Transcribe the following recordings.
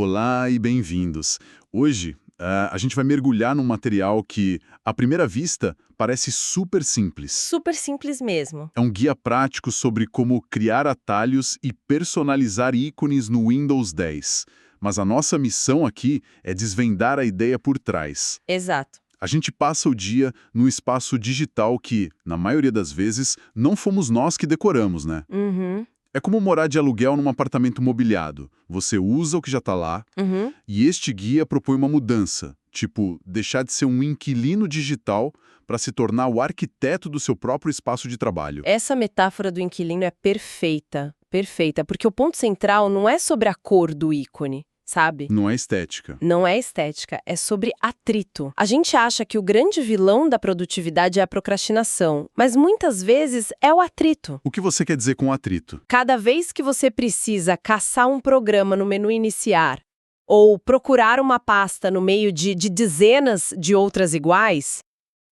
Olá e bem-vindos. Hoje, a gente vai mergulhar num material que, à primeira vista, parece super simples. Super simples mesmo. É um guia prático sobre como criar atalhos e personalizar ícones no Windows 10. Mas a nossa missão aqui é desvendar a ideia por trás. Exato. A gente passa o dia num espaço digital que, na maioria das vezes, não fomos nós que decoramos, né? Uhum, É como morar de aluguel num apartamento mobiliado. Você usa o que já está lá, uhum. e este guia propõe uma mudança, tipo, deixar de ser um inquilino digital para se tornar o arquiteto do seu próprio espaço de trabalho. Essa metáfora do inquilino é perfeita, perfeita, porque o ponto central não é sobre a cor do ícone, sabe? Não é estética. Não é estética, é sobre atrito. A gente acha que o grande vilão da produtividade é a procrastinação, mas muitas vezes é o atrito. O que você quer dizer com atrito? Cada vez que você precisa caçar um programa no menu iniciar ou procurar uma pasta no meio de dezenas de outras iguais,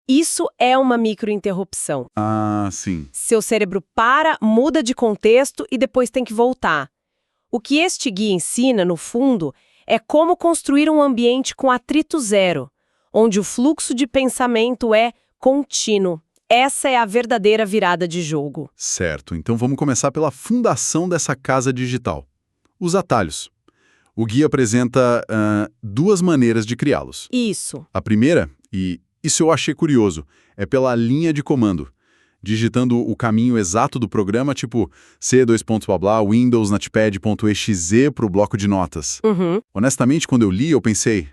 isso é uma microinterrupção. Ah, sim. Seu cérebro para, muda de contexto e depois tem que voltar. O que este guia ensina, no fundo, é como construir um ambiente com atrito zero, onde o fluxo de pensamento é contínuo. Essa é a verdadeira virada de jogo. Certo, então vamos começar pela fundação dessa casa digital. Os atalhos. O guia apresenta duas maneiras de criá-los. Isso. A primeira, e isso eu achei curioso, é pela linha de comando. Digitando o caminho exato do programa, tipo C:/blá, Windows Notepad.exe para o bloco de notas. Uhum. Honestamente, quando eu li, eu pensei,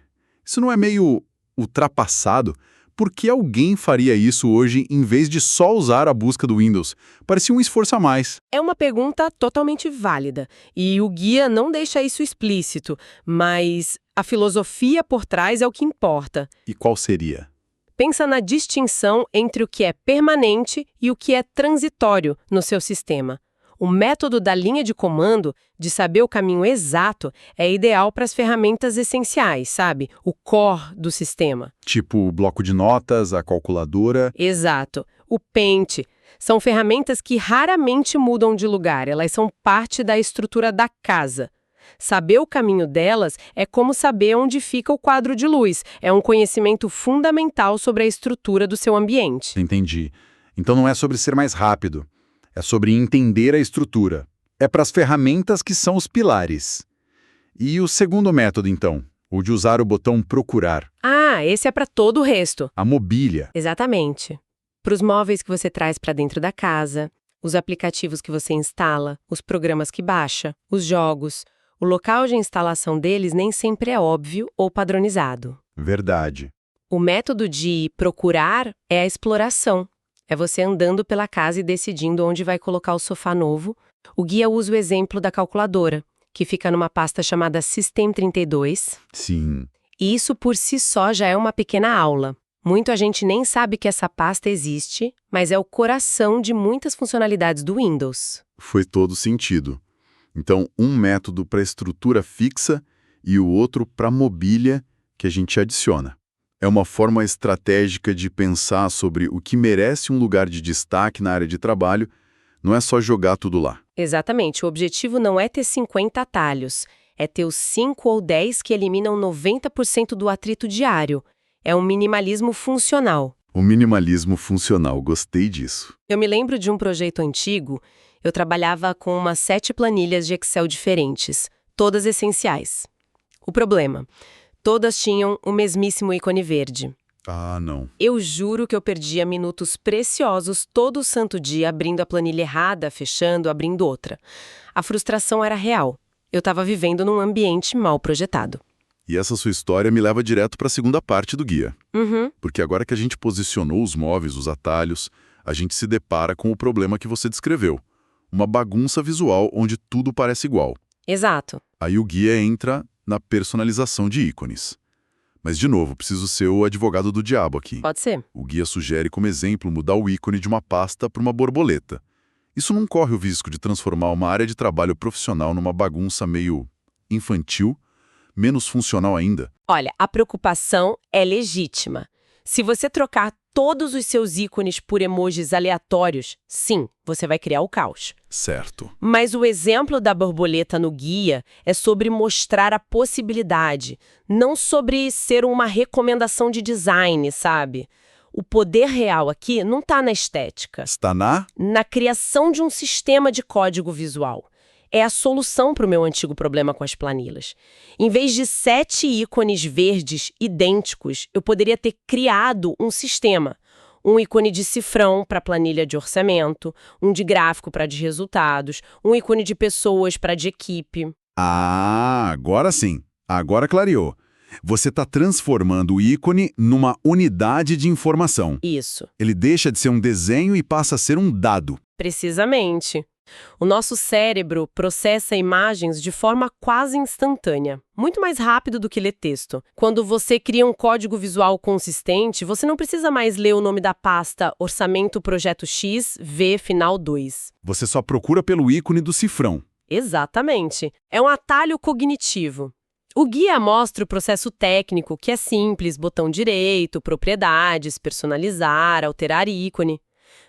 isso não é meio ultrapassado? Por que alguém faria isso hoje em vez de só usar a busca do Windows? Parecia um esforço a mais. É uma pergunta totalmente válida, e o guia não deixa isso explícito, mas a filosofia por trás é o que importa. E qual seria? Pensa na distinção entre o que é permanente e o que é transitório no seu sistema. O método da linha de comando, de saber o caminho exato, é ideal para as ferramentas essenciais, sabe? O core do sistema. Tipo o bloco de notas, a calculadora. Exato. O pente. São ferramentas que raramente mudam de lugar, elas são parte da estrutura da casa. Saber o caminho delas é como saber onde fica o quadro de luz. É um conhecimento fundamental sobre a estrutura do seu ambiente. Entendi. Então não é sobre ser mais rápido, é sobre entender a estrutura. É para as ferramentas que são os pilares. E o segundo método, então, o de usar o botão procurar, Ah, esse é para todo o resto. a mobília. Exatamente. Para os móveis que você traz para dentro da casa, os aplicativos que você instala, os programas que baixa, os jogos. O local de instalação deles nem sempre é óbvio ou padronizado. Verdade. O método de procurar é a exploração. É você andando pela casa e decidindo onde vai colocar o sofá novo. O guia usa o exemplo da calculadora, que fica numa pasta chamada System32. Sim. E isso por si só já é uma pequena aula. Muita gente nem sabe que essa pasta existe, mas é o coração de muitas funcionalidades do Windows. Foi todo sentido. Então, um método para estrutura fixa e o outro para mobília que a gente adiciona. É uma forma estratégica de pensar sobre o que merece um lugar de destaque na área de trabalho, não é só jogar tudo lá. Exatamente, o objetivo não é ter 50 atalhos, é ter os 5 ou 10 que eliminam 90% do atrito diário. É um minimalismo funcional. O minimalismo funcional, gostei disso. Eu me lembro de um projeto antigo, eu trabalhava com umas 7 planilhas de Excel diferentes, todas essenciais. O problema, todas tinham o mesmíssimo ícone verde. Ah, não. Eu juro que eu perdia minutos preciosos todo santo dia abrindo a planilha errada, fechando, abrindo outra. A frustração era real. Eu estava vivendo num ambiente mal projetado. E essa sua história me leva direto para a segunda parte do guia. Uhum. Porque agora que a gente posicionou os móveis, os atalhos, a gente se depara com o problema que você descreveu. Uma bagunça visual onde tudo parece igual. Exato. Aí o guia entra na personalização de ícones. Mas, de novo, preciso ser o advogado do diabo aqui. Pode ser. O guia sugere como exemplo mudar o ícone de uma pasta para uma borboleta. Isso não corre o risco de transformar uma área de trabalho profissional numa bagunça meio infantil, menos funcional ainda? Olha, a preocupação é legítima. Se você trocar todos os seus ícones por emojis aleatórios, sim, você vai criar o caos. Certo. Mas o exemplo da borboleta no guia é sobre mostrar a possibilidade, não sobre ser uma recomendação de design, sabe? O poder real aqui não está na estética, Está na criação de um sistema de código visual. É a solução para o meu antigo problema com as planilhas. Em vez de 7 ícones verdes idênticos, eu poderia ter criado um sistema. Um ícone de cifrão para planilha de orçamento, um de gráfico para de resultados, um ícone de pessoas para de equipe. Ah, agora sim. Agora clareou. Você está transformando o ícone numa unidade de informação. Isso, Ele deixa de ser um desenho e passa a ser um dado. precisamente. O nosso cérebro processa imagens de forma quase instantânea, muito mais rápido do que ler texto. Quando você cria um código visual consistente, você não precisa mais ler o nome da pasta Orçamento Projeto X, V Final 2. Você só procura pelo ícone do cifrão. Exatamente. É um atalho cognitivo. O guia mostra o processo técnico, que é simples, botão direito, propriedades, personalizar, alterar ícone.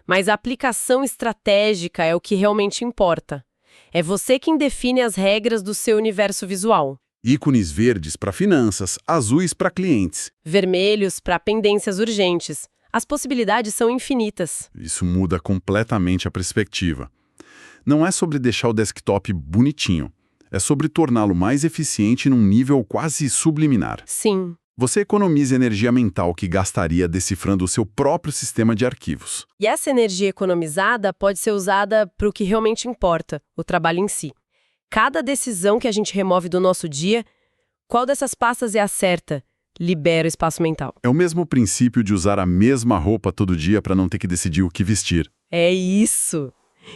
Mas a aplicação estratégica é o que realmente importa. É você quem define as regras do seu universo visual. Ícones verdes para finanças, azuis para clientes. Vermelhos para pendências urgentes. As possibilidades são infinitas. Isso muda completamente a perspectiva. Não é sobre deixar o desktop bonitinho. É sobre torná-lo mais eficiente num nível quase subliminar. Sim. Você economiza energia mental que gastaria decifrando o seu próprio sistema de arquivos. E essa energia economizada pode ser usada para o que realmente importa, o trabalho em si. Cada decisão que a gente remove do nosso dia, qual dessas pastas é a certa? Libera o espaço mental. É o mesmo princípio de usar a mesma roupa todo dia para não ter que decidir o que vestir. É isso!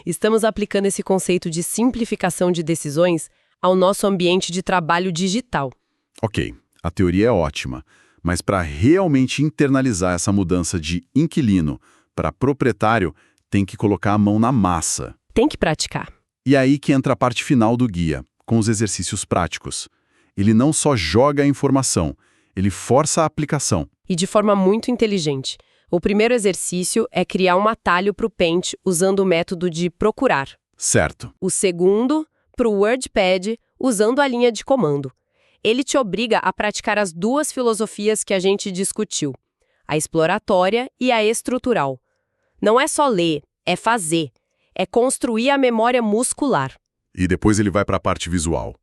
Estamos aplicando esse conceito de simplificação de decisões ao nosso ambiente de trabalho digital. Ok, a teoria é ótima, mas para realmente internalizar essa mudança de inquilino para proprietário, tem que colocar a mão na massa. Tem que praticar. E aí que entra a parte final do guia, com os exercícios práticos. Ele não só joga a informação, ele força a aplicação. E de forma muito inteligente. O primeiro exercício é criar um atalho para o Paint usando o método de procurar. Certo. O segundo, para o WordPad, usando a linha de comando. Ele te obriga a praticar as duas filosofias que a gente discutiu, a exploratória e a estrutural. Não é só ler, é fazer. É construir a memória muscular. E depois ele vai para a parte visual.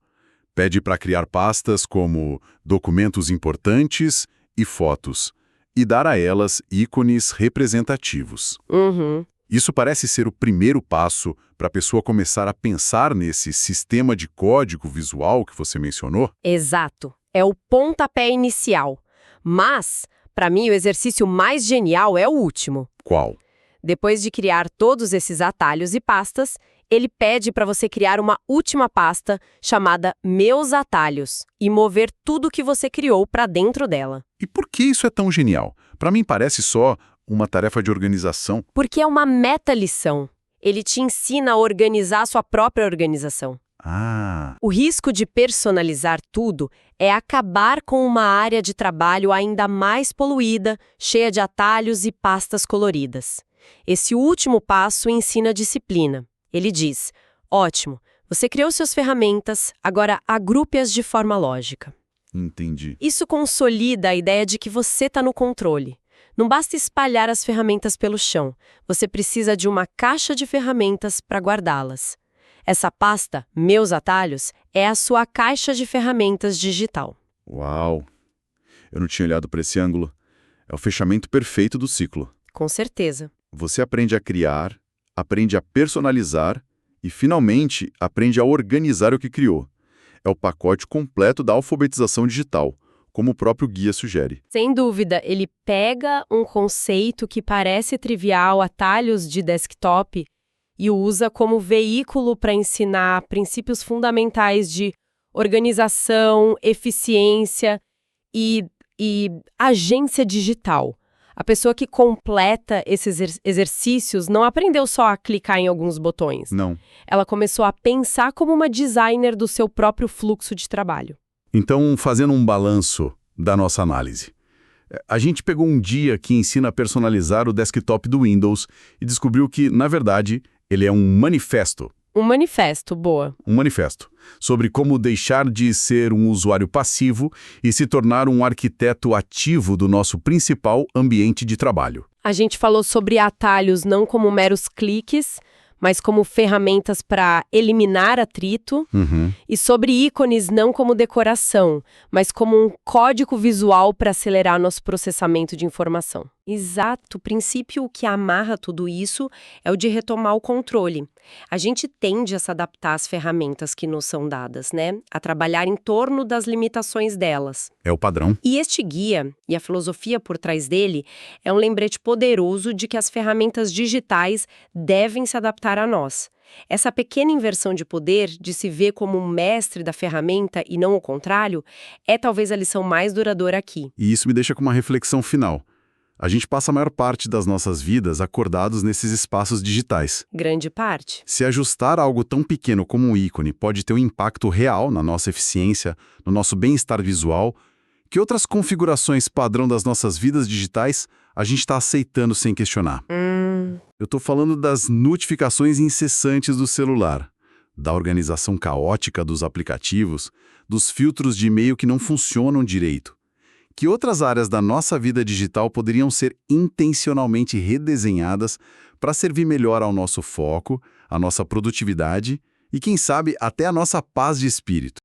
Pede para criar pastas como documentos importantes e fotos, e dar a elas ícones representativos. Uhum. Isso parece ser o primeiro passo para a pessoa começar a pensar nesse sistema de código visual que você mencionou? Exato. É o pontapé inicial. Mas, para mim, o exercício mais genial é o último. Qual? Depois de criar todos esses atalhos e pastas, ele pede para você criar uma última pasta chamada Meus Atalhos e mover tudo que você criou para dentro dela. E por que isso é tão genial? Para mim parece só uma tarefa de organização. Porque é uma meta-lição. Ele te ensina a organizar a sua própria organização. Ah, O risco de personalizar tudo é acabar com uma área de trabalho ainda mais poluída, cheia de atalhos e pastas coloridas. Esse último passo ensina disciplina. Ele diz: ótimo, você criou suas ferramentas, agora agrupe-as de forma lógica. entendi. Isso consolida a ideia de que você está no controle. Não basta espalhar as ferramentas pelo chão, você precisa de uma caixa de ferramentas para guardá-las. Essa pasta, Meus Atalhos, é a sua caixa de ferramentas digital. Uau! Eu não tinha olhado para esse ângulo. É o fechamento perfeito do ciclo. Com certeza. Você aprende a criar, aprende a personalizar e, finalmente, aprende a organizar o que criou. É o pacote completo da alfabetização digital, como o próprio guia sugere. Sem dúvida, ele pega um conceito que parece trivial, atalhos de desktop, e o usa como veículo para ensinar princípios fundamentais de organização, eficiência e agência digital. A pessoa que completa esses exercícios não aprendeu só a clicar em alguns botões. Não. Ela começou a pensar como uma designer do seu próprio fluxo de trabalho. Então, fazendo um balanço da nossa análise, A gente pegou um dia que ensina a personalizar o desktop do Windows e descobriu que, na verdade, ele é um manifesto. Um manifesto, boa. Um manifesto sobre como deixar de ser um usuário passivo e se tornar um arquiteto ativo do nosso principal ambiente de trabalho. A gente falou sobre atalhos não como meros cliques, mas como ferramentas para eliminar atrito, e sobre ícones não como decoração, mas como um código visual para acelerar nosso processamento de informação. Exato, o princípio que amarra tudo isso é o de retomar o controle. A gente tende a se adaptar às ferramentas que nos são dadas, né? A trabalhar em torno das limitações delas. É o padrão. E este guia, e a filosofia por trás dele, é um lembrete poderoso de que as ferramentas digitais devem se adaptar a nós. Essa pequena inversão de poder, de se ver como um mestre da ferramenta e não o contrário, é talvez a lição mais duradoura aqui. E isso me deixa com uma reflexão final. A gente passa a maior parte das nossas vidas acordados nesses espaços digitais. Grande parte. Se ajustar a algo tão pequeno como um ícone pode ter um impacto real na nossa eficiência, no nosso bem-estar visual, que outras configurações padrão das nossas vidas digitais a gente está aceitando sem questionar? Eu estou falando das notificações incessantes do celular, da organização caótica dos aplicativos, dos filtros de e-mail que não funcionam direito. Que outras áreas da nossa vida digital poderiam ser intencionalmente redesenhadas para servir melhor ao nosso foco, à nossa produtividade e, quem sabe, até à nossa paz de espírito?